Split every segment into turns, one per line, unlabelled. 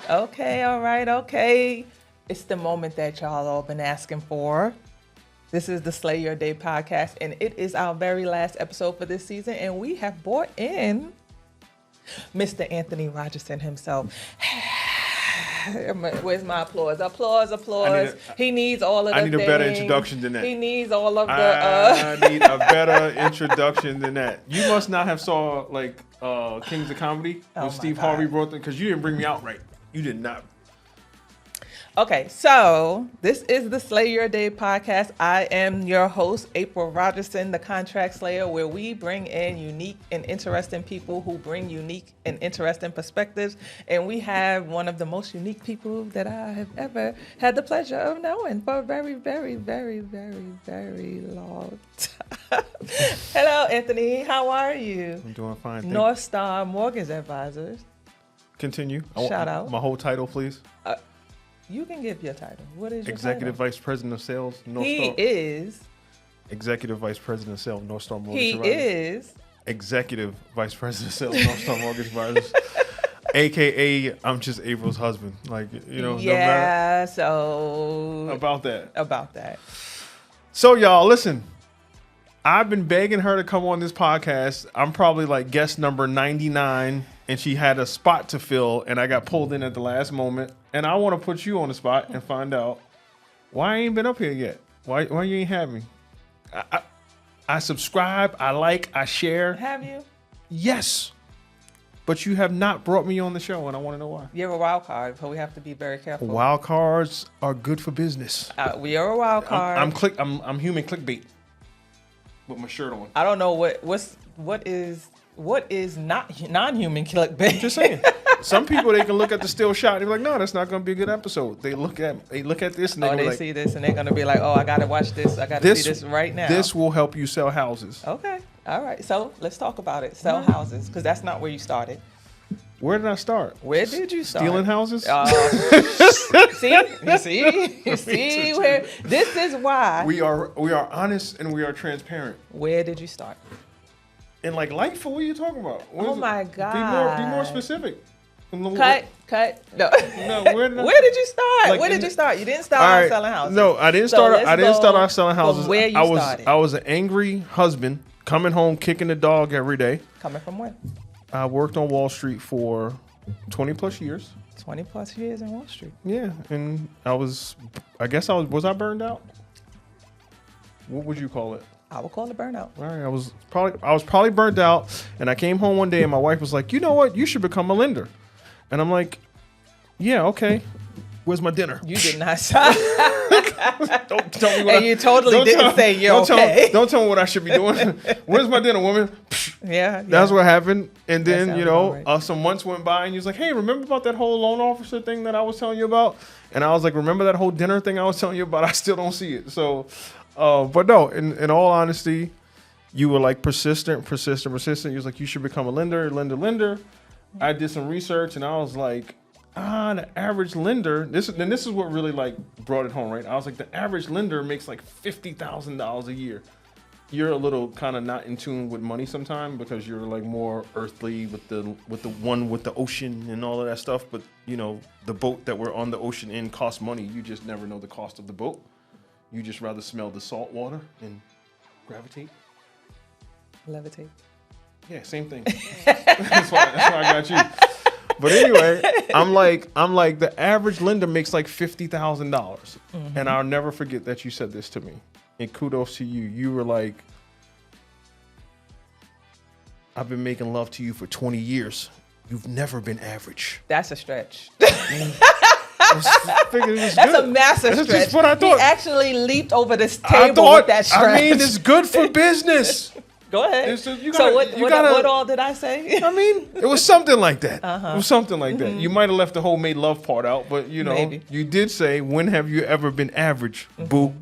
Okay, all right, okay. It's the moment that y'all all been asking for. This is the Slay Your Day podcast, and it is our very last episode for this season, and we have brought in Mr. Anthony Rogerson himself. Where's my applause? Applause. He needs all of the
I need a better introduction than that.
He needs all of the...
I need a better introduction than that. You must not have saw, like, Kings of Comedy when Steve Harvey brought them, because you didn't bring me out right. You did not.
Okay, so this is the Slay Your Day podcast. I am your host, April Rogerson, the Contract Slayer, where we bring in unique and interesting people who bring unique and interesting perspectives. And we have one of the most unique people that I have ever had the pleasure of knowing for a very, very, very, very, very long time. Hello, Anthony. How are you?
I'm doing fine.
North Star Mortgage Advisors.
Continue.
Shout out.
My whole title, please.
You can give your title. What is your
Executive
title?
Vice President of Sales, North
He
Star.
is.
Executive Vice President of Sales, North Star Mortgage
He
Advisors.
is.
Executive Vice President of Sales, North Star Mortgage Advisors. AKA, I'm just April's husband. Like, you know,
Yeah, so.
about that.
About that.
So, y'all, listen. I've been begging her to come on this podcast. I'm probably like guest number 99, and she had a spot to fill, and I got pulled in at the last moment. And I want to put you on the spot and find out why I ain't been up here yet. Why you ain't have me? I subscribe, I like, I share.
Have you?
Yes. But you have not brought me on the show, and I want to know why.
You're a wild card, so we have to be very careful.
Wild cards are good for business.
We are a wild card.
I'm human clickbait with my shirt on.
I don't know what is not non-human clickbait.
Just saying. Some people, they can look at the still shot and be like, no, that's not going to be a good episode. They look at this and
they
like,
see this and they're going to be like, oh, I got to watch this. I got to see this right now.
This will help you sell houses.
Okay. All right. So let's talk about it. Sell houses, because that's not where you started.
Where did I start?
Where did you start?
Stealing houses?
See where this is why
we are honest and we are transparent.
Where did you start?
And like Lightful, what are you talking about?
My God.
Be more specific.
Cut. No.
Where did
you start?
Like
where did you start? You didn't start out selling houses.
No, I didn't start out selling houses.
Where you started.
I was an angry husband coming home kicking the dog every day.
Coming from when?
I worked on Wall Street for 20 plus years.
20 plus years in Wall Street.
Yeah, and was I burned out? What would you call it?
I would call it burnout.
All right, I was probably burnt out, and I came home one day and my wife was like, "You know what? You should become a lender." And I'm like, "Yeah, okay. Where's my dinner?"
You did not start.
Don't tell me what.
And you totally didn't say you're okay.
Don't tell me what I should be doing. Where's my dinner, woman?
Yeah.
That's what happened. And then,
right.
Some months went by and he was like, "Hey, remember about that whole loan officer thing that I was telling you about?" And I was like, "Remember that whole dinner thing I was telling you about? I still don't see it." So, but no, in all honesty, you were like persistent. You was like, "You should become a lender." I did some research and I was like, the average lender, this is what really like brought it home, right? I was like, the average lender makes like $50,000 a year. You're a little kind of not in tune with money sometimes because you're like more earthly with the one with the ocean and all of that stuff. But the boat that we're on the ocean in costs money. You just never know the cost of the boat. You just rather smell the salt water and gravitate.
Levitate.
Yeah, same thing. that's why I got you. But anyway, I'm like the average lender makes like $50,000, and I'll never forget that you said this to me. And kudos to you. You were like, "I've been making love to you for 20 years. You've never been average."
That's a stretch.
That's
a massive stretch.
That's just what I thought.
He actually leaped over this table with that stretch.
I mean, it's good for business.
Go ahead. What all did I say?
I mean, it was something like that. It was something like that. You might have left the whole made love part out, but
Maybe.
You did say, "When have you ever been average, boo?"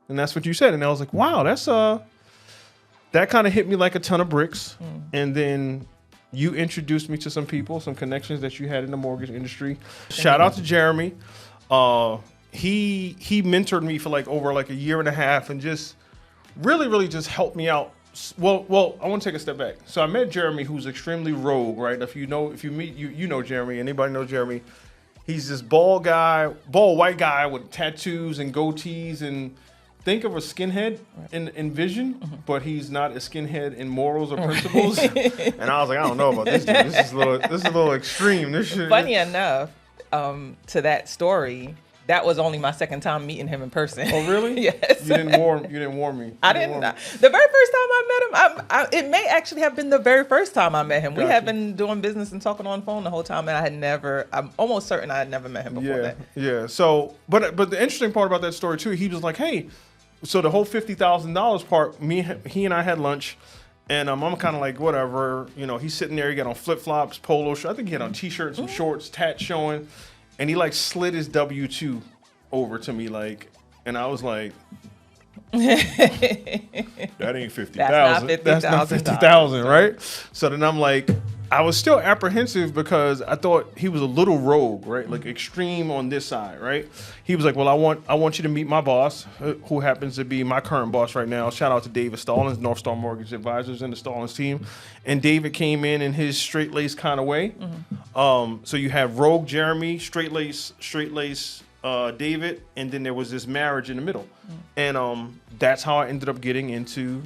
And that's what you said. And I was like, wow, that's that kind of hit me like a ton of bricks. And then you introduced me to some people, some connections that you had in the mortgage industry. Shout out to Jeremy. He mentored me for like over like a year and a half and just really, really just helped me out Well, I want to take a step back. So I met Jeremy, who's extremely rogue, right? If you meet you know Jeremy. Anybody know Jeremy? He's this bald white guy with tattoos and goatees, and think of a skinhead in vision, but he's not a skinhead in morals or principles. And I was like, I don't know about this dude. This is a little extreme. This shit.
Funny enough, to that story, that was only my second time meeting him in person.
Oh, really?
Yes.
You didn't warn me.
I didn't. The very first time I met him, it may actually have been the very first time I met him. We had been doing business and talking on the phone the whole time, and I'm almost certain I had never met him before that.
Yeah. So, but the interesting part about that story too, he was like, hey, so the whole $50,000 part, he and I had lunch. And I'm kind of like, whatever. You know, he's sitting there. He got on flip-flops, polo shirt. I think he had on T-shirts, some shorts, tats showing. And he like slid his W-2 over to me, like, and I was like, that ain't 50,000. That's not 50,000, right? So then I'm like, I was still apprehensive because I thought he was a little rogue, right? Like extreme on this side, right? He was like, well, I want you to meet my boss, who happens to be my current boss right now. Shout out to David Stallings, North Star Mortgage Advisors, and the Stallings team. And David came in his straight-laced kind of way. So you have rogue Jeremy, straight-lace David, and then there was this marriage in the middle. And that's how I ended up getting into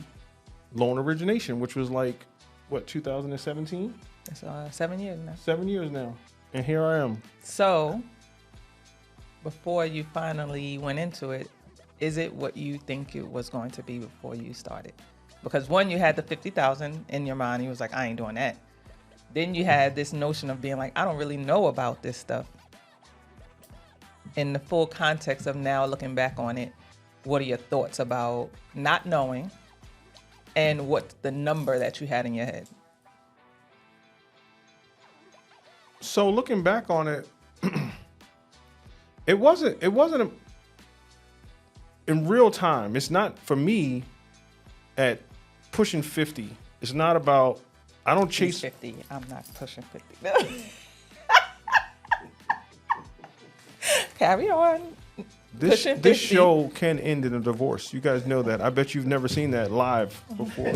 loan origination, which was like, what, 2017?
It's 7 years now.
7 years now. And here I am.
So, before you finally went into it, is it what you think it was going to be before you started? Because one, you had the 50,000 in your mind. You was like, I ain't doing that. Then you had this notion of being like, I don't really know about this stuff. In the full context of now looking back on it, what are your thoughts about not knowing and what the number that you had in your head?
So looking back on it, it wasn't in real time. It's not, for me, at pushing 50. It's not about, I don't chase
50. I'm not pushing 50. Carry on.
This show can end in a divorce. You guys know that. I bet you've never seen that live before.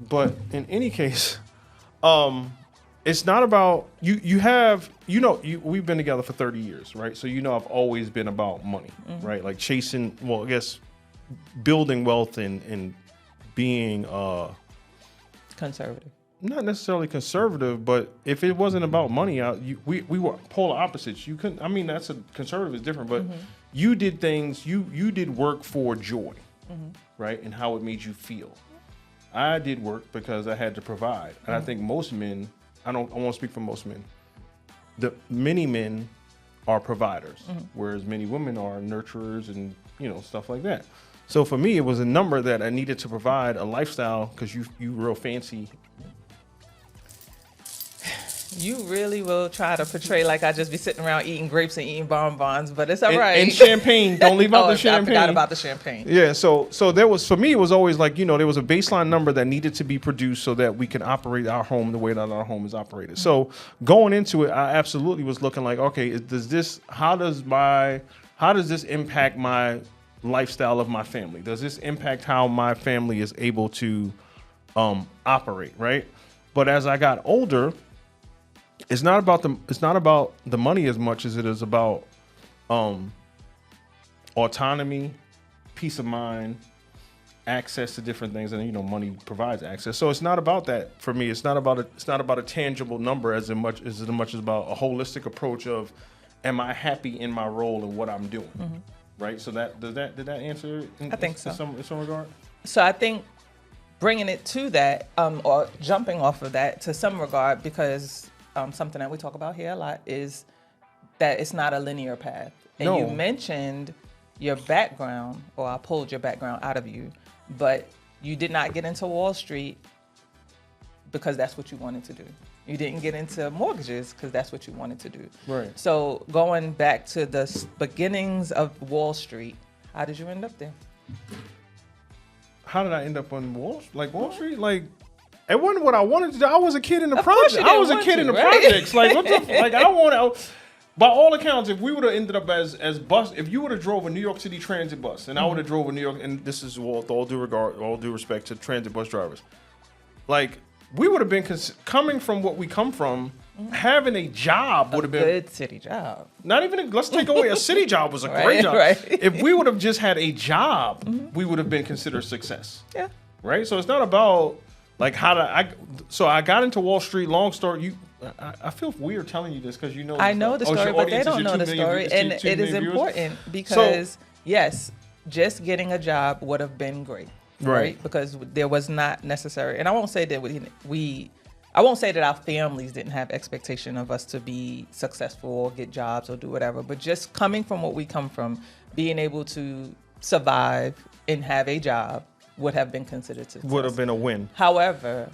But in any case, it's not about we've been together for 30 years, right? So I've always been about money, right? Like chasing, well, I guess building wealth and being
conservative.
Not necessarily conservative, but if it wasn't about money, we were polar opposites. You couldn't. I mean, that's a conservative is different, but you did things. You did work for joy, right, and how it made you feel. I did work because I had to provide, and I think most men. I won't speak for most men. Many men are providers, whereas many women are nurturers and stuff like that. So for me, it was a number that I needed to provide a lifestyle because you real fancy.
You really will try to portray like I just be sitting around eating grapes and eating bonbons, but it's all right.
And champagne. Don't leave out the champagne.
I forgot about the champagne.
Yeah, so there was, for me, it was always like, there was a baseline number that needed to be produced so that we can operate our home the way that our home is operated. So going into it, I absolutely was looking like, okay, how does this impact my lifestyle of my family? Does this impact how my family is able to operate, right? But as I got older, it's not about the money as much as it is about autonomy, peace of mind, access to different things, and money provides access. So it's not about that for me. It's not about a tangible number as much as about a holistic approach of, am I happy in my role and what I'm doing, right? So did that answer?
I think so.
In some regard.
So I think bringing it to that, or jumping off of that to some regard, because something that we talk about here a lot is that it's not a linear path. And
No.
You mentioned your background, or I pulled your background out of you, but you did not get into Wall Street because that's what you wanted to do. You didn't get into mortgages because that's what you wanted to do.
Right.
So going back to the beginnings of Wall Street, how did you end up there?
How did I end up on Wall Street? Like, it wasn't what I wanted to do. I was a kid in the
Of course
project.
you
I was a
didn't
kid
want
in the
to, right?
projects. Like, what the? Like, by all accounts, if we would have ended up as bus, if you would have drove a New York City transit bus, and I would have drove a New York, and this is with all due respect to transit bus drivers, like we would have been coming from what we come from. Having a job would have been
a good city job.
Not even let's take away a city job was a great job.
Right.
If we would have just had a job, we would have been considered success.
Yeah.
Right. So it's not about like how to. So I got into Wall Street. Long story. I feel weird telling you this because you know.
I know the story, but they don't know the story, and it is important because yes, just getting a job would have been great, right? Because there was not necessary, and I won't say that I won't say that our families didn't have expectation of us to be successful or get jobs or do whatever, but just coming from what we come from, being able to survive and have a job would have been considered success.
Would have been a win.
However,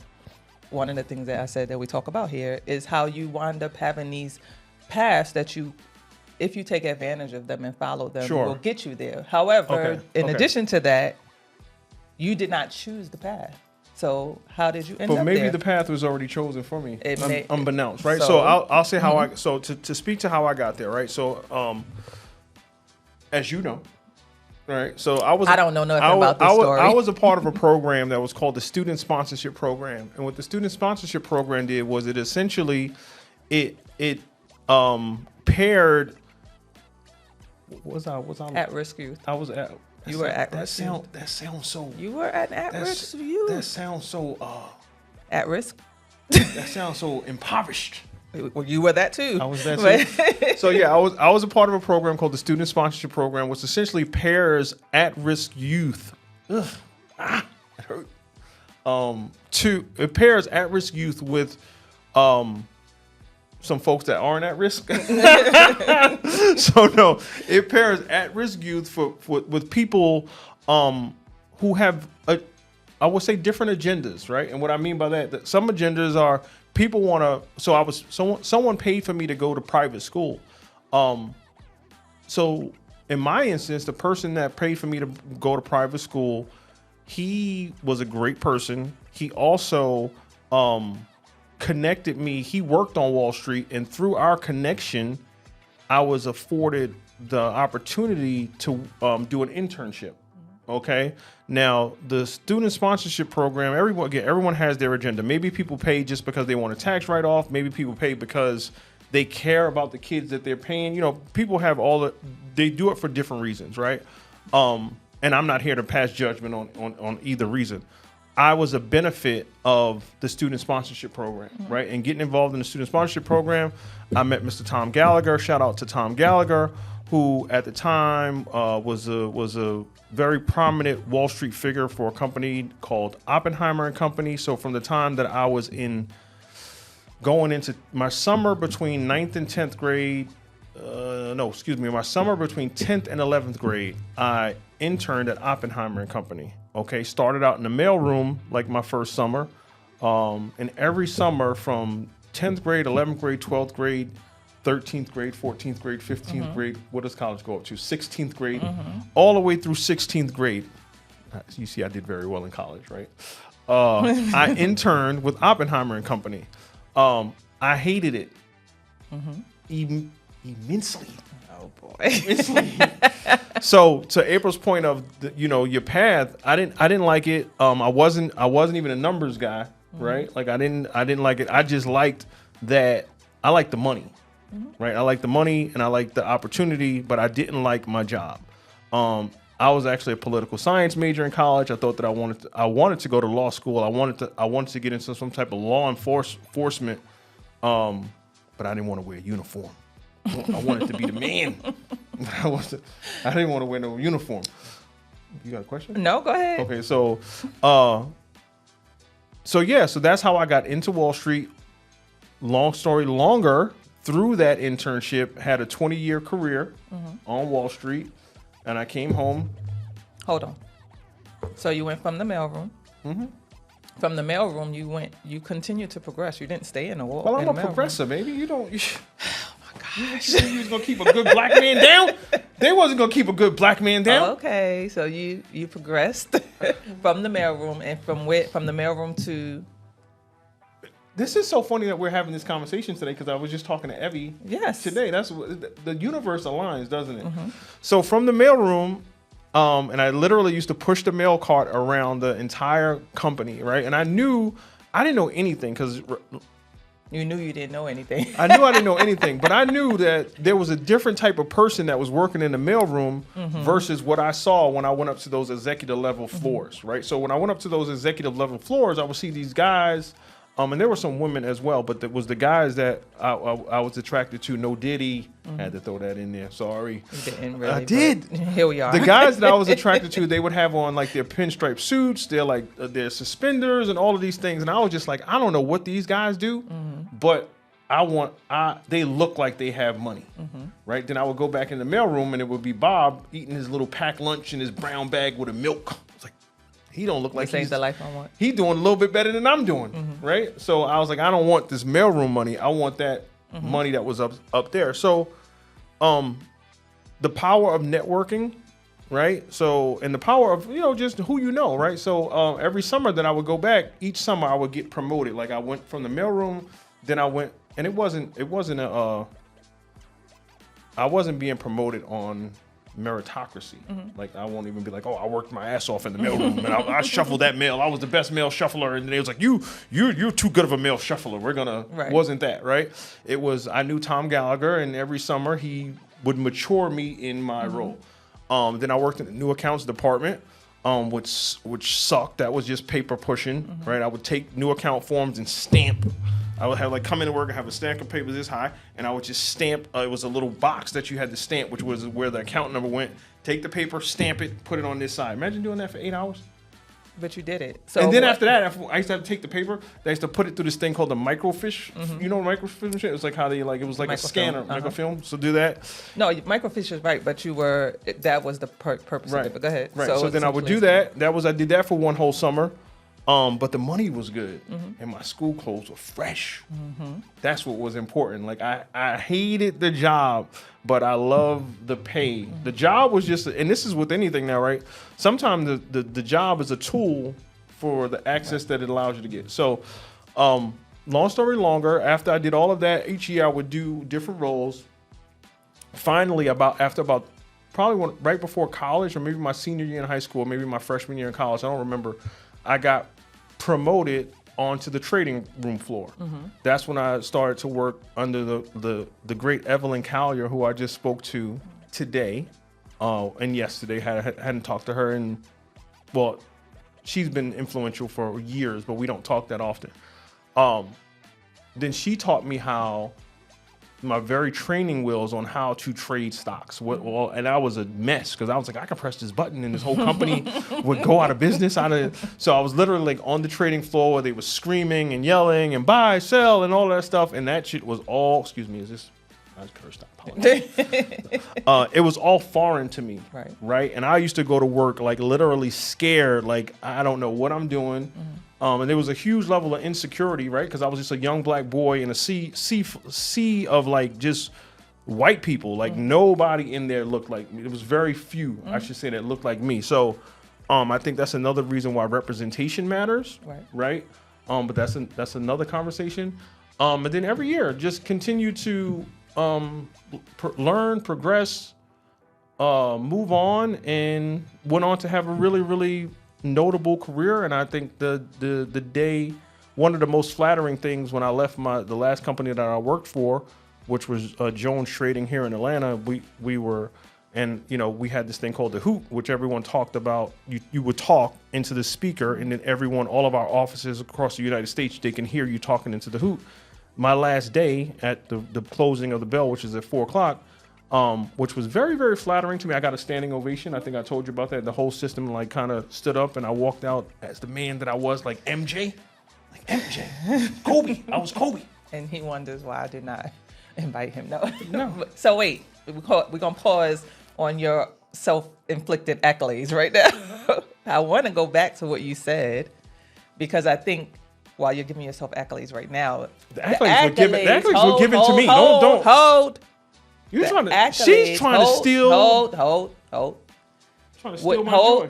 one of the things that I said that we talk about here is how you wind up having these paths that you, if you take advantage of them and follow them, will get you there. However, in addition to that, you did not choose the path. So how did you end up there? But
maybe the path was already chosen for me, unbeknownst, right? So I'll say how I. So to speak to how I got there, right? So as you know, right? So I don't know nothing about this story. I was a part of a program that was called the Student Sponsorship Program, and what the Student Sponsorship Program did was it essentially it paired. Was I
at-risk youth?
I was at.
You were at risk.
That sounds so.
You were at risk youth.
That sounds so.
At risk.
That sounds so impoverished.
Well, you were that too.
I was that too. So yeah, I was a part of a program called the Student Sponsorship Program, which essentially pairs at-risk youth. It hurt. It pairs at-risk youth with some folks that aren't at risk. So no, it pairs at-risk youth with people who have I would say different agendas, right? And what I mean by that some agendas are people want to. So someone paid for me to go to private school. So in my instance, the person that paid for me to go to private school, he was a great person. He also connected me. He worked on Wall Street, and through our connection, I was afforded the opportunity to do an internship. Okay. Now the student sponsorship program, everyone has their agenda. Maybe people pay just because they want a tax write-off. Maybe people pay because they care about the kids that they're paying. You know, people have they do it for different reasons, right? And I'm not here to pass judgment on either reason. I was a benefit of the student sponsorship program, right? And getting involved in the student sponsorship program, I met Mr. Tom Gallagher. Shout out to Tom Gallagher, who at the time was a very prominent Wall Street figure for a company called Oppenheimer and Company. So from the time that I was going into my summer between 9th and 10th grade, my summer between 10th and 11th grade, I interned at Oppenheimer and Company. Okay, started out in the mailroom like my first summer, and every summer from 10th grade, 11th grade, 12th grade, 13th grade, 14th grade, 15th grade. What does college go up to? 16th grade, all the way through 16th grade. You see, I did very well in college, right? I interned with Oppenheimer and Company. I hated it immensely. Oh boy. Immensely. So to April's point of your path, I didn't like it. I wasn't even a numbers guy, right? Like I didn't like it. I just liked that. I liked the money, right? I liked the money and I liked the opportunity, but I didn't like my job. I was actually a political science major in college. I thought that I wanted to go to law school. I wanted to get into some type of law enforcement, but I didn't want to wear a uniform. I wanted to be the man. I didn't want to wear no uniform. You got a question?
No, go ahead.
Okay, so that's how I got into Wall Street. Long story longer, through that internship, had a 20-year career on Wall Street, and I came home.
Hold on. So you went from the mailroom. From the mailroom, you continued to progress. You didn't stay in the wall.
Well, I'm a progressor, baby. You don't. You was gonna keep a good black man down? They wasn't gonna keep a good black man down.
Okay, so you progressed from the mailroom, and from the mailroom to
This is so funny that we're having this conversation today because I was just talking to Evie today. That's what the universe aligns, doesn't it? So from the mailroom, and I literally used to push the mail cart around the entire company, right? And I didn't know anything because
you knew you didn't know anything.
I knew I didn't know anything, but I knew that there was a different type of person that was working in the mailroom versus what I saw when I went up to those executive level floors, right? So when I went up to those executive level floors, I would see these guys. And there were some women as well, but it was the guys that I was attracted to. No Diddy. Had to throw that in there. Sorry.
You didn't really,
I did.
Here we are.
The guys that I was attracted to, they would have on like their pinstripe suits, their suspenders and all of these things. And I was just like, I don't know what these guys do, but they look like they have money, right? Then I would go back in the mailroom and it would be Bob eating his little packed lunch in his brown bag with a milk. It's like, he don't look like
he's the life I want.
He doing a little bit better than I'm doing, right? So I was like, I don't want this mailroom money. I want that money that was up there. So, the power of networking, right? So, and the power of just who you know, right? So every summer that I would go back, each summer I would get promoted. Like I went from the mailroom, then I went, and I wasn't being promoted on meritocracy. Like I won't even be like, oh, I worked my ass off in the mailroom and I shuffled that mail. I was the best mail shuffler, and they was like, you're too good of a mail shuffler. Wasn't that right? It was. I knew Tom Gallagher, and every summer he would mature me in my role. Then I worked in the new accounts department, which sucked. That was just paper pushing, right? I would take new account forms and stamp. I would have come into work and have a stack of paper this high, and I would just stamp. It was a little box that you had to stamp, which was where the account number went. Take the paper, stamp it, put it on this side. Imagine doing that for 8 hours.
But you did it. So
and then after that, I used to have to take the paper. They used to put it through this thing called the microfiche. You know microfiche shit? It was like how they it was like a scanner, microfilm. So do that.
No, microfiche is right, but that was the purpose of it. But go ahead.
Right. So then I would do that. I did that for one whole summer. But the money was good, and my school clothes were fresh. That's what was important. Like I hated the job, but I loved the pay. The job was just, and this is with anything now, right? Sometimes the job is a tool for the access that it allows you to get. So, long story longer, after I did all of that, each year I would do different roles. Finally, after probably right before college, or maybe my senior year in high school, maybe my freshman year in college, I don't remember. I got promoted onto the trading room floor. That's when I started to work under the great Evelyn Collier, who I just spoke to today and yesterday. Hadn't talked to her in, well, she's been influential for years, but we don't talk that often. Then she taught me how my very training wheels on how to trade stocks. And I was a mess because I was like, I can press this button and this whole company would go out of business. So I was literally like on the trading floor where they were screaming and yelling and buy, sell, and all that stuff. And that shit was all, excuse me, I cursed, I apologize. It was all foreign to me, right? And I used to go to work like literally scared, like I don't know what I'm doing. And there was a huge level of insecurity, right? Because I was just a young black boy in a sea of like just white people. Like nobody in there looked like me. It was very few, I should say, that looked like me. So I think that's another reason why representation matters, right? But that's another conversation. And then every year, just continue to learn, progress, move on, and went on to have a really, really notable career. And I think the day, one of the most flattering things when I left the last company that I worked for, which was Jones Trading here in Atlanta, we were, and we had this thing called the hoot, which everyone talked about. You would talk into the speaker, and then all of our offices across the United States, they can hear you talking into the hoot. My last day at the closing of the bell, which is at 4:00, which was very, very flattering to me. I got a standing ovation. I think I told you about that. The whole system like kind of stood up, and I walked out as the man that I was, like MJ, Kobe. I was Kobe.
And he wonders why I did not invite him. No. So wait, we're gonna pause on your self-inflicted accolades right now. I want to go back to what you said, because I think while you're giving yourself accolades right now,
the accolades were given to me.
Hold.
You're trying to. She's trying to steal.
Hold.
Trying to steal my joy.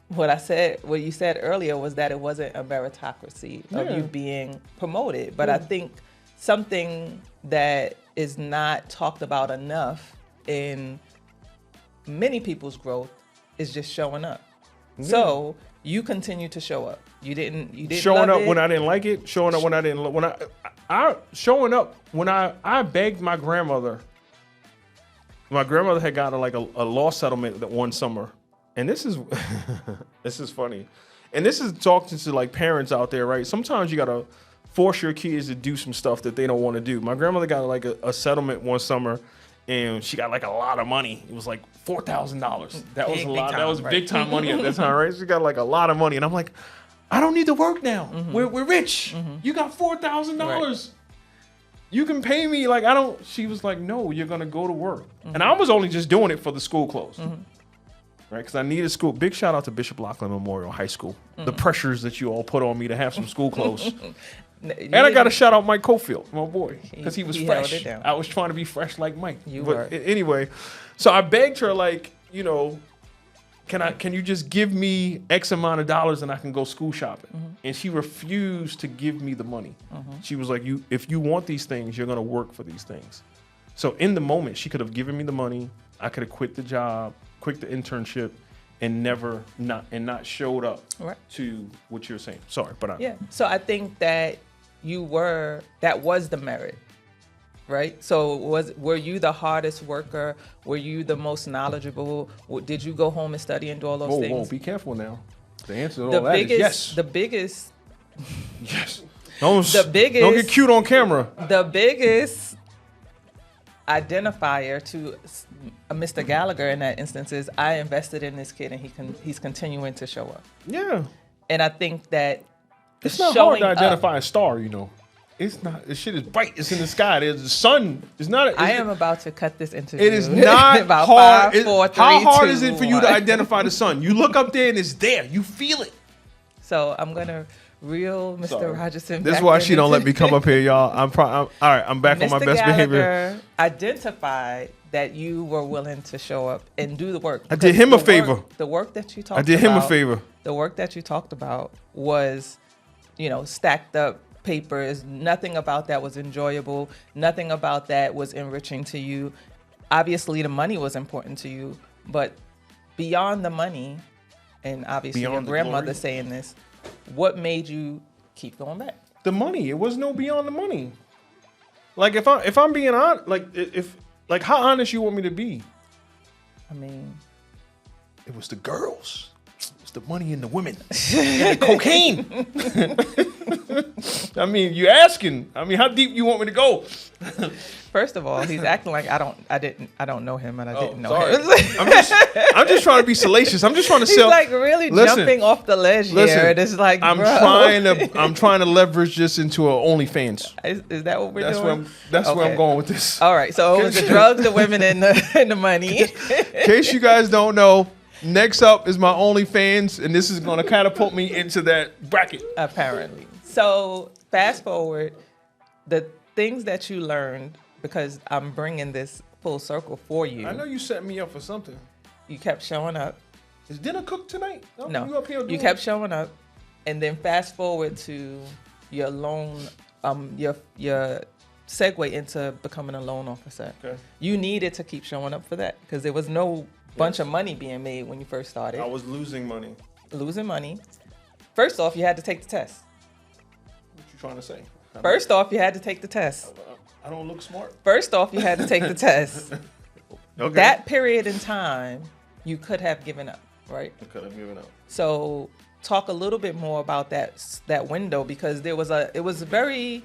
what you said earlier was that it wasn't a meritocracy of you being promoted. But I think something that is not talked about enough in many people's growth is just showing up. So you continue to show up. You didn't
showing
love
up
it.
when I didn't like it, showing up when I didn't when I showing up when I begged my grandmother. My grandmother had gotten like a law settlement that one summer. And this is this is funny. And this is talking to like parents out there, right? Sometimes you gotta force your kids to do some stuff that they don't want to do. My grandmother got like a settlement one summer, and she got like a lot of money. It was like $4,000. That was a lot. That was big time money at that time, right? She got like a lot of money, and I'm like, I don't need to work now. We're rich. You got $4,000. You can pay me like I don't. She was like, no, you're gonna go to work, and I was only just doing it for the school clothes. Right, because I needed school. Big shout out to Bishop Loughlin Memorial High School. The pressures that you all put on me to have some school clothes. And I got to shout out Mike Cofield, my boy, because he was fresh. I was trying to be fresh like Mike. Anyway, so I begged her, like, you know, can you just give me X amount of dollars and I can go school shopping? And she refused to give me the money. She was like, if you want these things, you're going to work for these things. So in the moment, she could have given me the money. I could have quit the job, quit the internship, and not showed up to what you're saying. Sorry, but
So I think that that was the merit, right? So were you the hardest worker? Were you the most knowledgeable? Did you go home and study and do all those things?
Whoa, be careful now. The answer to all that is yes.
The biggest.
Yes. Don't get cute on camera.
The biggest identifier to Mr. Gallagher in that instance is I invested in this kid and he's continuing to show up.
Yeah.
And I think that
it's not hard to identify a star, you know. It's not. This shit is bright. It's in the sky. There's the sun. It's not.
I am about to cut this interview.
It is not
about
hard.
5, 4, 3,
how hard
2,
is it for you to identify the sun? You look up there and it's there. You feel it.
So I'm gonna reel Mr. Rogerson.
This is why she don't let me come up here, y'all. All right. I'm back on my best behavior.
Identified that you were willing to show up and do the work.
I did him a favor.
The work that you talked about.
I did him a favor.
The work that you talked about was, stacked up papers. Nothing about that was enjoyable. Nothing about that was enriching to you. Obviously, the money was important to you, but beyond the money, and obviously your grandmother saying this, what made you keep going back?
The money. It was no beyond the money. Like if I'm being honest, like how honest you want me to be?
I mean,
it was the girls. It's the money and the women and the cocaine. I mean, you asking. I mean, how deep you want me to go?
First of all, he's acting like I don't know him and I didn't know
sorry.
him.
I'm just trying to be salacious. I'm just trying to
He's like really jumping off the ledge here. It's like,
I'm trying to leverage this into an OnlyFans.
Is that what we're doing?
That's where I'm going with this.
All right. So it was the drugs, the women, and the money.
In case you guys don't know, next up is my OnlyFans, and this is going to catapult me into that bracket.
Apparently. So fast forward, the things that you learned, because I'm bringing this full circle for you.
I know you set me up for something.
You kept showing up.
Is dinner cooked tonight?
No.
You up here doing
you kept showing up, and then fast forward to your loan, your segue into becoming a loan officer.
Okay.
You needed to keep showing up for that because there was no bunch of money being made when you first started.
I was losing money.
Losing money. First off, you had to take the test.
What you trying to say?
First off, you had to take the test.
I don't look smart.
First off, you had to take the test.
Okay.
That period in time, you could have given up, right?
I could have given up.
So talk a little bit more about that window, because it was a very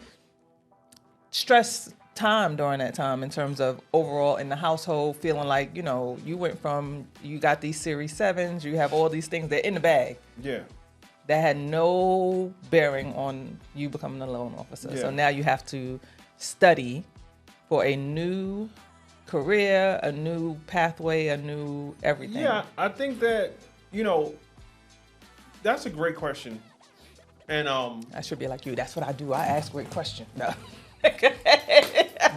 stressed time during that time in terms of overall in the household, feeling like, you went from, you got these Series 7s, you have all these things that in the bag.
Yeah.
That had no bearing on you becoming a loan officer.
Yeah.
So now you have to study for a new career, a new pathway, a new everything.
Yeah, I think that, that's a great question. And
I should be like you. That's what I do. I ask great questions. No.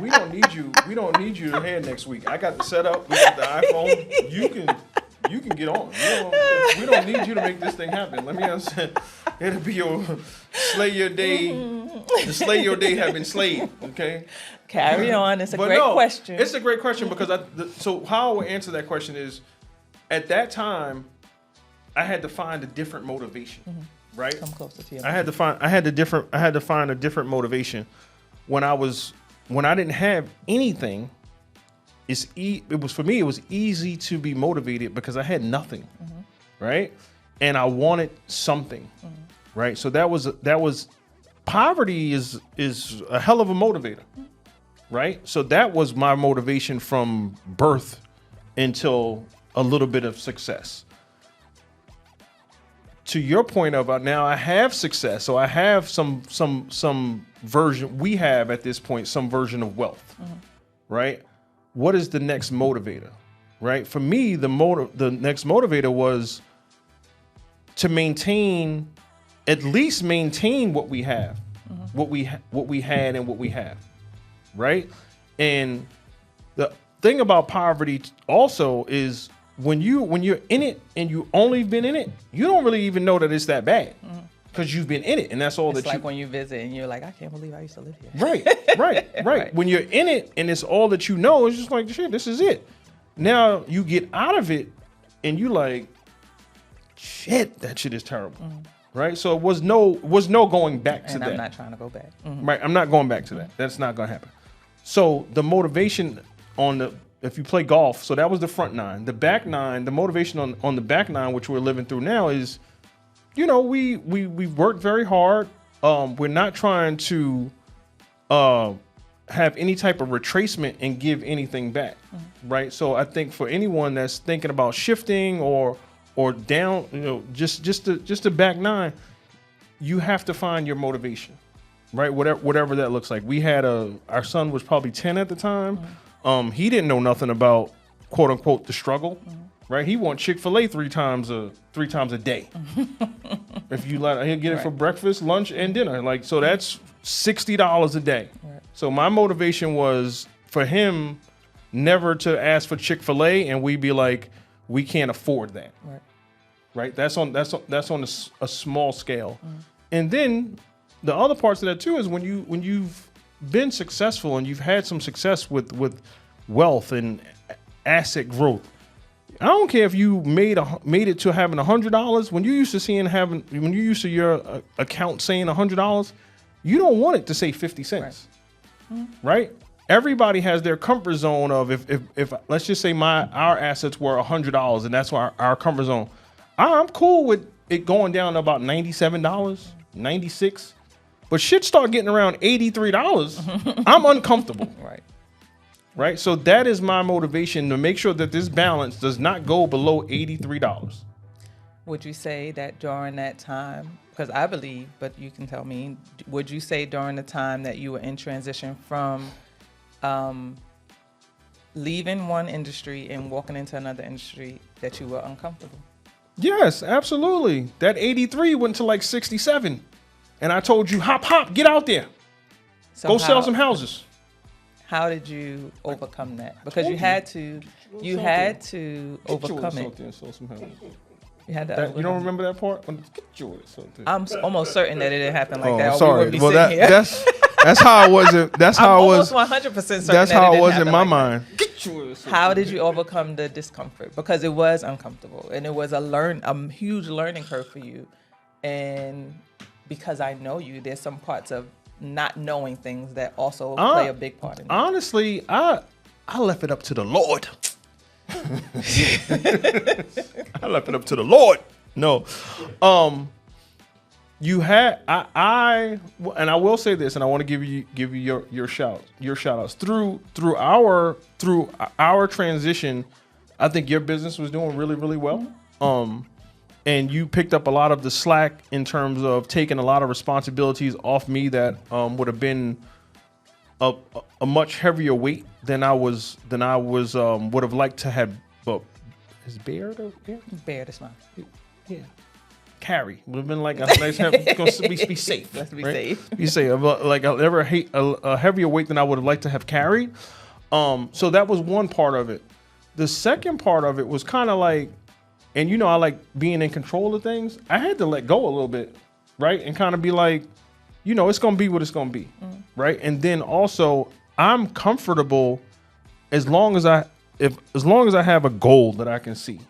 We don't need you. We don't need you here next week. I got the setup. We got the iPhone. You can get on. We don't need you to make this thing happen. Let me understand. It'll be your slay your day. The slay your day have been slayed. Okay.
Carry on. It's a great question.
It's a great question because so how I would answer that question is, at that time, I had to find a different motivation. Right.
Come closer to you.
I had to find a different motivation when I didn't have anything. It was easy to be motivated because I had nothing, right? And I wanted something, right? So that was poverty is a hell of a motivator, right? So that was my motivation from birth until a little bit of success. To your point of now I have success, so I have some version. We have at this point some version of wealth, right? What is the next motivator, right? For me, the next motivator was to at least maintain what we have, what we had and what we have, right? And the thing about poverty also is when you're in it and you only been in it, you don't really even know that it's that bad because you've been in it, and that's all
it's like when you visit and you're like, I can't believe I used to live here.
Right. When you're in it and it's all that you know, it's just like, shit, this is it. Now you get out of it and you like, shit, that shit is terrible. Right. So it was no going back to that.
I'm not trying to go back.
Right. I'm not going back to that. That's not going to happen. So the motivation if you play golf, so that was the front nine. The back nine, the motivation on the back nine, which we're living through now, is, we worked very hard. We're not trying to have any type of retracement and give anything back, right? So I think for anyone that's thinking about shifting or down, just the back nine, you have to find your motivation, right? Whatever that looks like. We had our son was probably 10 at the time. He didn't know nothing about quote unquote the struggle, right? He want Chick-fil-A three times a day. If you let he'll get it for breakfast, lunch, and dinner. Like, so that's $60 a day. Right. So my motivation was for him never to ask for Chick-fil-A and we be like, we can't afford that. Right. That's on a small scale. And then the other parts of that too is when you've been successful and you've had some success with wealth and asset growth. I don't care if you made it to having $100. When you used to your account saying $100, you don't want it to say 50 cents, right? Everybody has their comfort zone of if let's just say our assets were $100 and that's our comfort zone. I'm cool with it going down to about $97, $96. But shit start getting around $83, I'm uncomfortable. Right. So that is my motivation, to make sure that this balance does not go below $83.
Would you say that during that time, because I believe, but you can tell me, would you say during the time that you were in transition from leaving one industry and walking into another industry that you were uncomfortable?
Yes, absolutely. That 83 went to like 67. And I told you, hop, get out there. Go sell some houses.
How did you overcome that? Because you had to overcome it. You had to.
You don't remember that part?
I'm almost certain that it didn't happen like that.
Sorry. Well, that's how I wasn't. That's how I was.
100% certain.
That's how I was in my mind.
How did you overcome the discomfort? Because it was uncomfortable and it was a huge learning curve for you. And because I know you, there's some parts of not knowing things that also play a big part in it.
Honestly, I left it up to the Lord. I left it up to the Lord. No. You had and I will say this, and I want to give you your shout outs through our transition. I think your business was doing really, really well. And you picked up a lot of the slack in terms of taking a lot of responsibilities off me that would have been a much heavier weight than I was would have liked to have. But is Bear?
Bear, that's fine.
Yeah. Carry would have been like a nice be safe.
Let's be safe.
Be safe. Like I'll never hate a heavier weight than I would have liked to have carried. So that was one part of it. The second part of it was kind of like, And I like being in control of things. I had to let go a little bit, right? And kind of be like, it's going to be what it's going to be, right? And then also, I'm comfortable as long as I have a goal that I can see,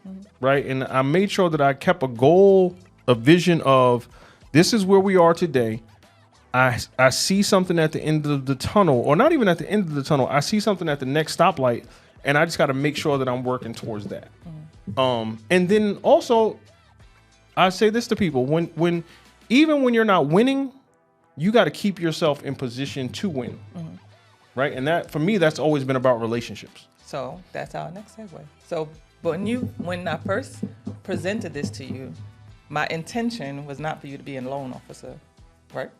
right? And I made sure that I kept a goal, a vision of this is where we are today. I see something at the end of the tunnel, or not even at the end of the tunnel. I see something at the next stoplight, and I just got to make sure that I'm working towards that. And then also, I say this to people: even when you're not winning, you got to keep yourself in position to win, right? And that, for me, that's always been about relationships.
So that's our next segue. So when I first presented this to you, my intention was not for you to be a loan officer, right?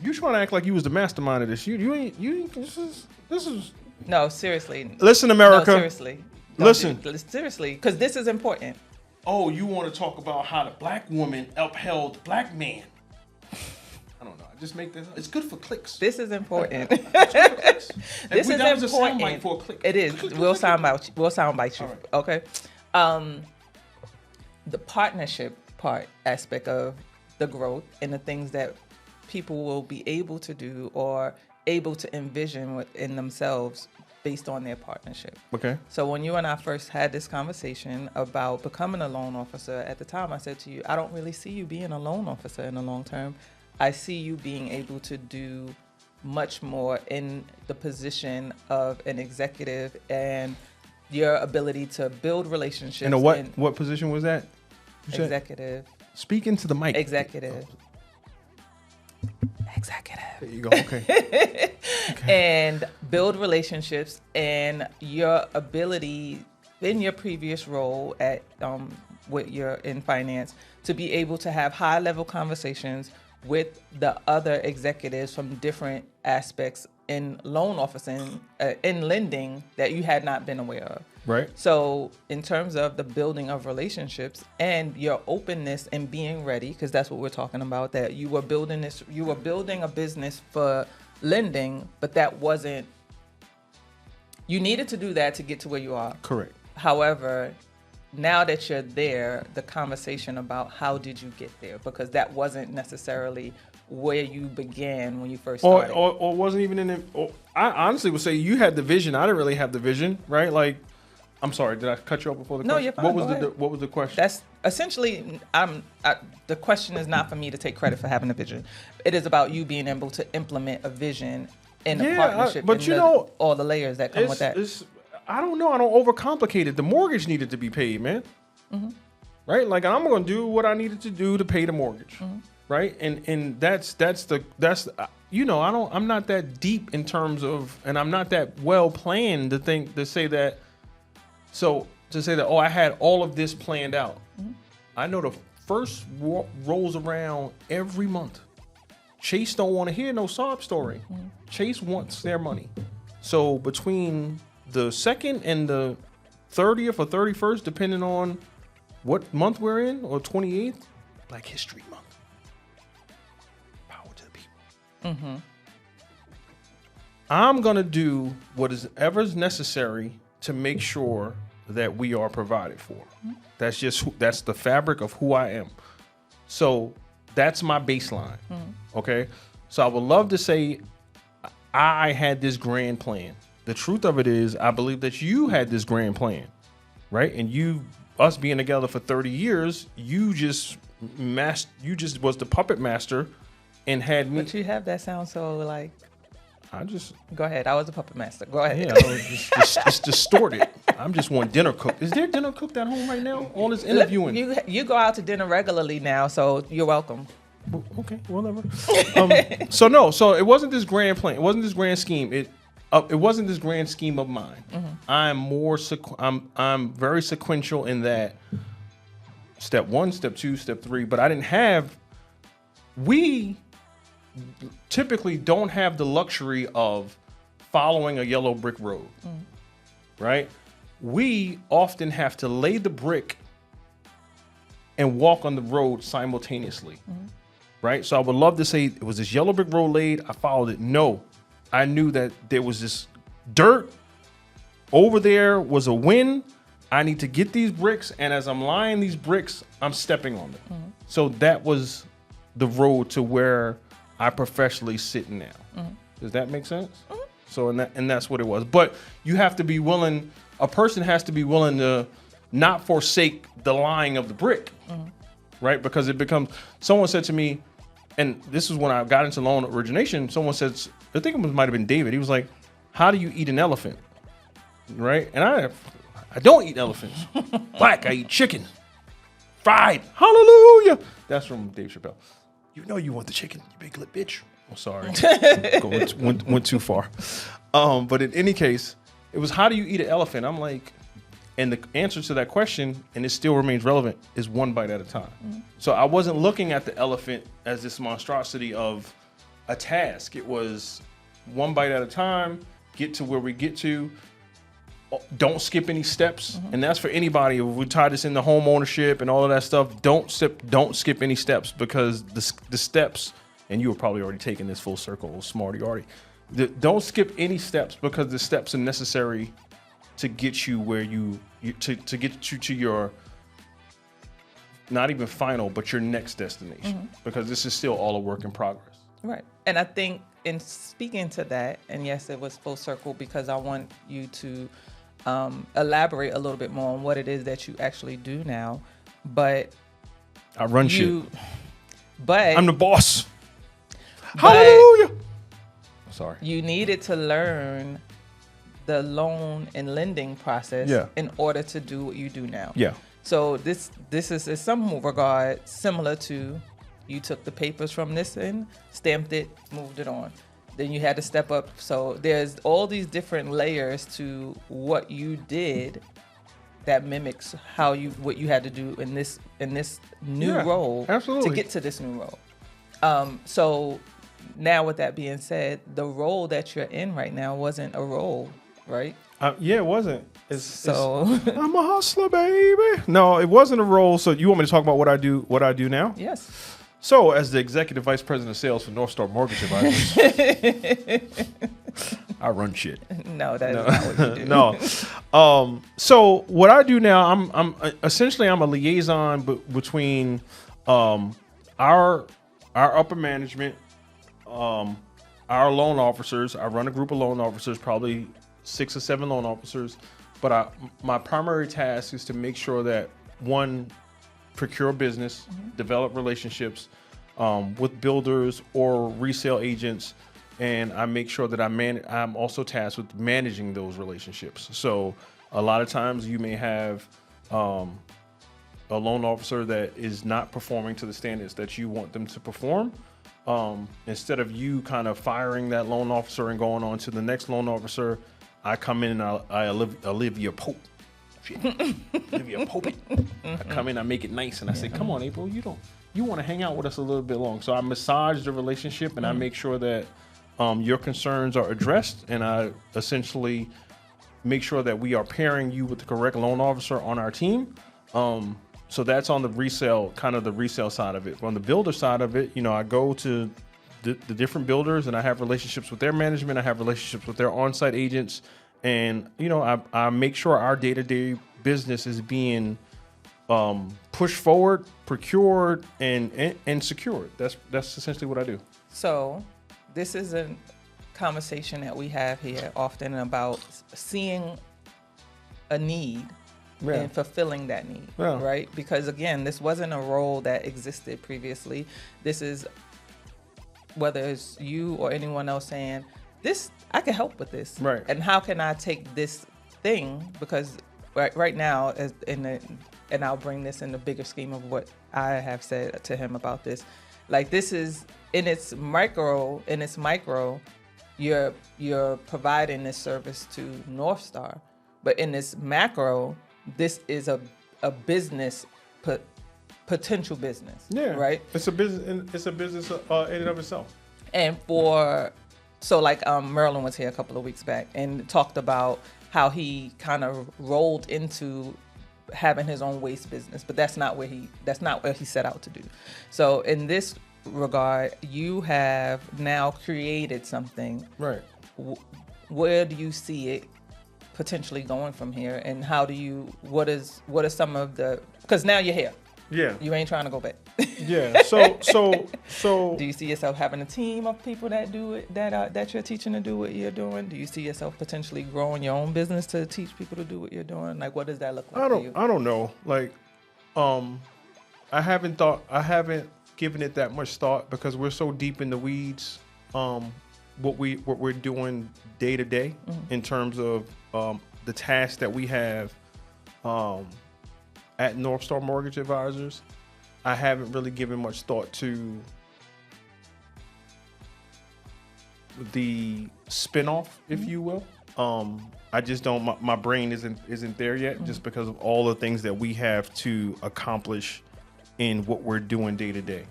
You trying to act like you was the mastermind of this? You ain't. This is.
No, seriously.
Listen, America.
No, seriously. Seriously, because this is important.
Oh, you want to talk about how the black woman upheld the black man? I don't know. I just make this. It's good for clicks.
This is important.
This
is important.
For a click.
It is. We'll soundbite you.
Right.
Okay. The partnership aspect of the growth and the things that people will be able to do or able to envision within themselves based on their partnership.
Okay.
So when you and I first had this conversation about becoming a loan officer, at the time I said to you, I don't really see you being a loan officer in the long term. I see you being able to do much more in the position of an executive and your ability to build relationships.
And what position was that?
Executive.
Speak into the mic.
Executive.
There you go. Okay.
And build relationships, and your ability in your previous role at in finance to be able to have high level conversations with the other executives from different aspects in loan officing, in lending that you had not been aware of.
Right.
So in terms of the building of relationships and your openness and being ready, because that's what we're talking about, that you were building a business for lending, but that wasn't, you needed to do that to get to where you are.
Correct.
However, now that you're there, the conversation about how did you get there, because that wasn't necessarily where you began when you first started.
Or wasn't even in it. I honestly would say you had the vision. I didn't really have the vision, right? Like, I'm sorry, did I cut you off before the question?
No, you're fine.
What was the question?
That's essentially, the question is not for me to take credit for having a vision. It is about you being able to implement a vision in a partnership.
But
all the layers that come with that.
I don't know. I don't overcomplicate it. The mortgage needed to be paid, man. Mm-hmm. Right? Like, I'm going to do what I needed to do to pay the mortgage. Mm-hmm. Right? And that's I'm not that deep in terms of, and I'm not that well planned to say that, I had all of this planned out. Mm-hmm. I know the first rolls around every month. Chase don't want to hear no sob story. Mm-hmm. Chase wants their money. So between the 2nd and the 30th or 31st, depending on what month we're in, or 28th, Black History Month. Power to the people. Mm-hmm. I'm going to do what is ever necessary to make sure that we are provided for. Mm-hmm. That's the fabric of who I am. So that's my baseline. Mm-hmm. Okay. So I would love to say I had this grand plan. The truth of it is, I believe that you had this grand plan, right? And us being together for 30 years, you just was the puppet master and had me.
But you have that sound so like.
Go
ahead. I was the puppet master. Go ahead.
Yeah, it's distorted. I'm just one dinner cook. Is there dinner cooked at home right now? All this interviewing.
You go out to dinner regularly now, so you're welcome.
Okay, whatever. So it wasn't this grand plan. It wasn't this grand scheme. It wasn't this grand scheme of mine. Mm-hmm. I'm very sequential in that step 1, step 2, step 3, but I didn't have. We typically don't have the luxury of following a yellow brick road, right? We often have to lay the brick and walk on the road simultaneously, right? So I would love to say it was this yellow brick road laid, I followed it. No, I knew that there was this dirt over there was a win. I need to get these bricks, and as I'm lying these bricks, I'm stepping on them. So that was the road to where I professionally sit now. Does that make sense? So and that's what it was. But you have to be willing. A person has to be willing to not forsake the lying of the brick, right? Because it becomes. Someone said to me, and this is when I got into loan origination. Someone said, I think it might have been David. He was like, "How do you eat an elephant?" Right? And I don't eat elephants. Black, I eat chicken. Fried. Hallelujah. That's from Dave Chappelle. You know you want the chicken, you big lip bitch. Oh, sorry. went too far. But in any case, it was, how do you eat an elephant? I'm like, and the answer to that question, and it still remains relevant, is one bite at a time. So I wasn't looking at the elephant as this monstrosity of a task. It was one bite at a time, get to where we get to. Don't skip any steps, and that's for anybody. If we tie this into home ownership and all of that stuff, don't skip any steps, because the steps, and you were probably already taking this full circle, smarty already. Don't skip any steps, because the steps are necessary to get you where to get you to your, not even final, but your next destination, because this is still all a work in progress.
Right. And I think in speaking to that, and yes, it was full circle, because I want you to elaborate a little bit more on what it is that you actually do now. But
I run shit.
But
I'm the boss. Hallelujah. Sorry. You
needed to learn the loan and lending process in order to do what you do now.
Yeah.
So this is in some regard similar to, you took the papers from this end, stamped it, moved it on. Then you had to step up. So there's all these different layers to what you did that mimics what you had to do in this new role
absolutely.
To get to this new role. So now with that being said, the role that you're in right now wasn't a role, right?
Yeah, it wasn't. I'm a hustler, baby. No, it wasn't a role. So you want me to talk about what I do now?
Yes.
So, as the executive vice president of sales for North Star Mortgage Advisors, I run shit.
No, that is not what you do.
No. So what I do now, I'm essentially I'm a liaison between our upper management, our loan officers. I run a group of loan officers, probably 6 or 7 loan officers. But my primary task is to make sure that, one, procure business, develop relationships with builders or resale agents, and I make sure that I'm also tasked with managing those relationships. So a lot of times you may have a loan officer that is not performing to the standards that you want them to perform. Instead of you kind of firing that loan officer and going on to the next loan officer, I come in and I Olivia Pope. Olivia Pope it. I come in, I make it nice, and I say, "Come on, April, you want to hang out with us a little bit long." So I massage the relationship, and I make sure that your concerns are addressed, and I essentially make sure that we are pairing you with the correct loan officer on our team. So that's on the resale side of it. On the builder side of it, I go to the different builders, and I have relationships with their management. I have relationships with their on-site agents. And, I make sure our day-to-day business is being pushed forward, procured, and secured. That's essentially what I do.
So this is a conversation that we have here often about seeing a need and fulfilling that need, right? Because, again, this wasn't a role that existed previously. This is, whether it's you or anyone else saying, I can help with this.
Right. And
how can I take this thing? Because right now, and I'll bring this in the bigger scheme of what I have said to him about this. Like, this is in its micro, you're providing this service to North Star. But in this macro, this is a business, potential business. Yeah. Right.
It's a business. It's a business in and of itself.
And so like Merlin was here a couple of weeks back and talked about how he kind of rolled into having his own waste business, but that's not what he set out to do. So in this regard, you have now created something.
Right.
Where do you see it potentially going from here, and how do you? What are some of the? Because now you're here.
Yeah.
You ain't trying to go back.
Yeah. So.
Do you see yourself having a team of people that do it, that you're teaching to do what you're doing? Do you see yourself potentially growing your own business to teach people to do what you're doing? Like, what does that look like for you?
I don't know. Like, I haven't given it that much thought because we're so deep in the weeds. What we're doing day to day in terms of the tasks that we have at North Star Mortgage Advisors, I haven't really given much thought to the spinoff, if you will. I just don't. My brain isn't there yet, just because of all the things that we have to accomplish in what we're doing day to day.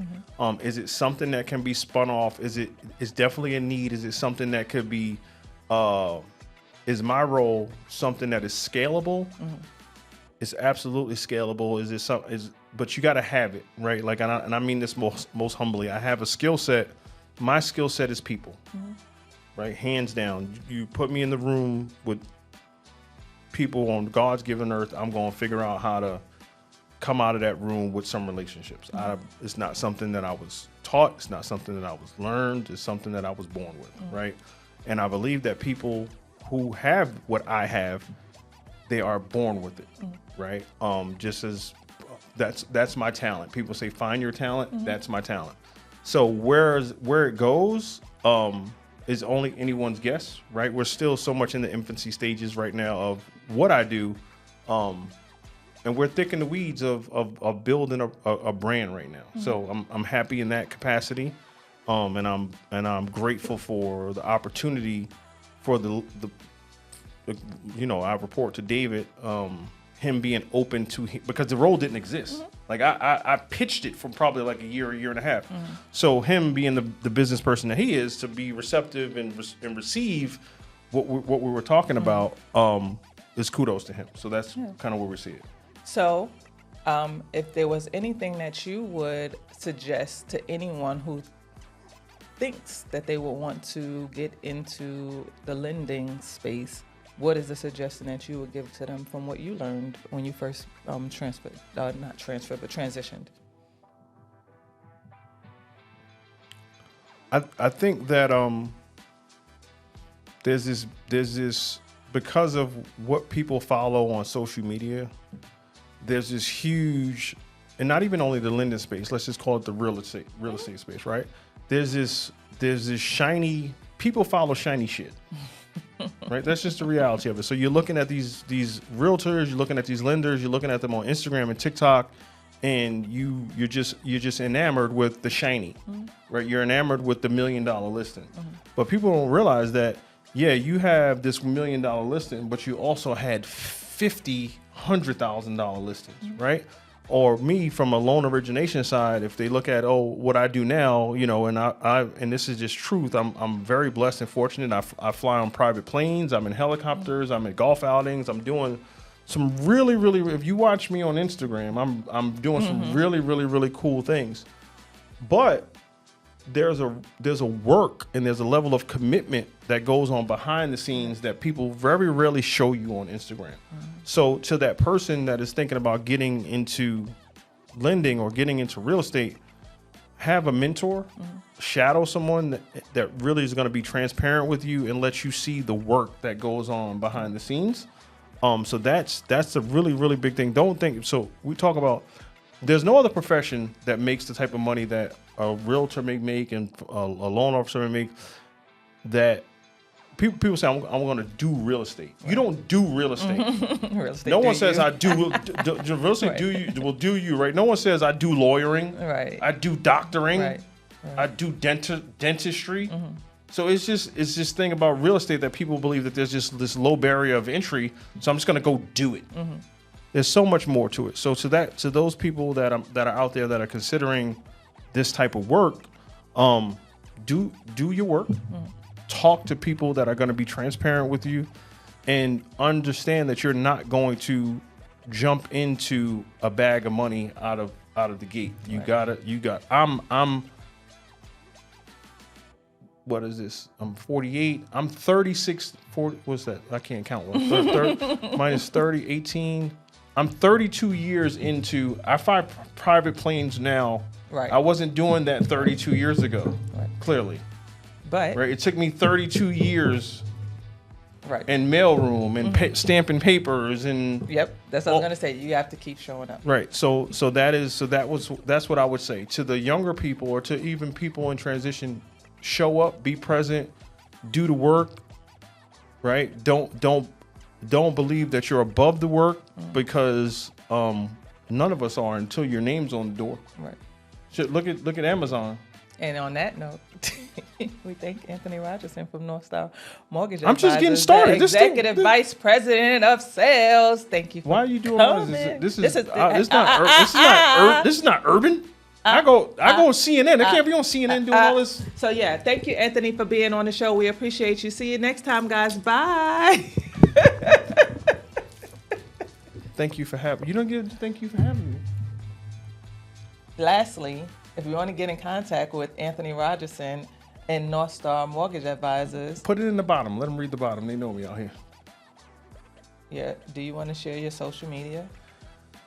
Is it something that can be spun off? Is definitely a need? Is it something that could be? Is my role something that is scalable? It's absolutely scalable. But you got to have it, right? Like, and I mean this most humbly. I have a skill set. My skill set is people, right? Hands down. You put me in the room with people on God's given earth, I'm going to figure out how to come out of that room with some relationships. It's not something that I was taught. It's not something that I was learned. It's something that I was born with, right? And I believe that people who have what I have, they are born with it, right? Just as that's my talent. People say, find your talent. That's my talent. So where it goes is only anyone's guess, right? We're still so much in the infancy stages right now of what I do. And we're thick in the weeds of building a brand right now. So I'm happy in that capacity. And I'm grateful for the opportunity for the I report to David, him being open to because the role didn't exist. Like I pitched it for probably like a year and a half. So him being the business person that he is, to be receptive and receive what we were talking about is kudos to him. So that's kind of where we see it.
So if there was anything that you would suggest to anyone who thinks that they will want to get into the lending space, what is the suggestion that you would give to them from what you learned when you first transitioned?
I think that there's this because of what people follow on social media, there's this huge, and not even only the lending space, let's just call it the real estate space, right? There's this shiny, people follow shiny shit. Right, that's just the reality of it. So you're looking at these realtors, you're looking at these lenders, you're looking at them on Instagram and TikTok, and you're just enamored with the shiny, right? You're enamored with the $1 million listing, but people don't realize that you have this $1 million listing, but you also had 50 $100,000 listings, right? Or me from a loan origination side, if they look at what I do now, and and this is just truth. I'm very blessed and fortunate. I fly on private planes. I'm in helicopters. I'm at golf outings. I'm doing some really, really. If you watch me on Instagram, I'm doing some really, really, really cool things. But there's a work and there's a level of commitment that goes on behind the scenes that people very rarely show you on Instagram. So to that person that is thinking about getting into lending or getting into real estate, have a mentor, shadow someone that really is going to be transparent with you and let you see the work that goes on behind the scenes. So that's a really, really big thing. Don't think, so we talk about, there's no other profession that makes the type of money that a realtor may make and a loan officer may make, that people say, I'm going to do real estate. You don't do real estate.
Real estate
no one says I do real estate. Will do you, right? No one says I do lawyering.
Right.
I do doctoring.
Right.
I do dentistry. So it's just this thing about real estate that people believe that there's just this low barrier of entry. So I'm just going to go do it. There's so much more to it. So to those people that are out there that are considering this type of work, do your work. Talk to people that are going to be transparent with you, and understand that you're not going to jump into a bag of money out of the gate. You got. what is this? I'm 48. I'm 36. 40. What's that? I can't count. Minus 30, 18. I'm 32 years into. I fly private planes now.
Right.
I wasn't doing that 32 years ago.
Right.
Clearly.
But
right. It took me 32 years.
Right.
And mailroom and stamping papers and.
Yep. That's what I was gonna say. You have to keep showing up.
Right. That's what I would say to the younger people or to even people in transition. Show up, be present, do the work, right? Don't believe that you're above the work because none of us are until your name's on the door.
Right.
Look at Amazon.
And on that note, we thank Anthony Rogerson from North Star Mortgage
I'm just getting started.
Executive Vice President of Sales. Thank you.
Why are you doing all this? This is not urban. I go CNN. I can't be on CNN doing all this.
So yeah, thank you, Anthony, for being on the show. We appreciate you. See you next time, guys. Bye.
Thank you for having me. You don't get to thank you for having me.
Lastly, if you want to get in contact with Anthony Rogerson and North Star Mortgage Advisors,
put it in the bottom. Let them read the bottom. They know me out here.
Yeah. Do you want to share your social media?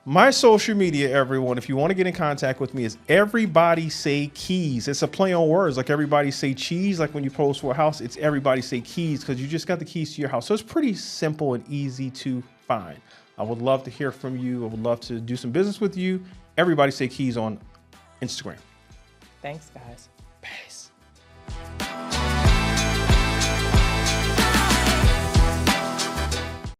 My social media, everyone, if you want to get in contact with me, is Everybody Say Keys. It's a play on words, like everybody say cheese. Like when you post for a house, it's Everybody Say Keys because you just got the keys to your house. So it's pretty simple and easy to find. I would love to hear from you. I would love to do some business with you. Everybody Say Keys on Instagram.
Thanks, guys. Peace.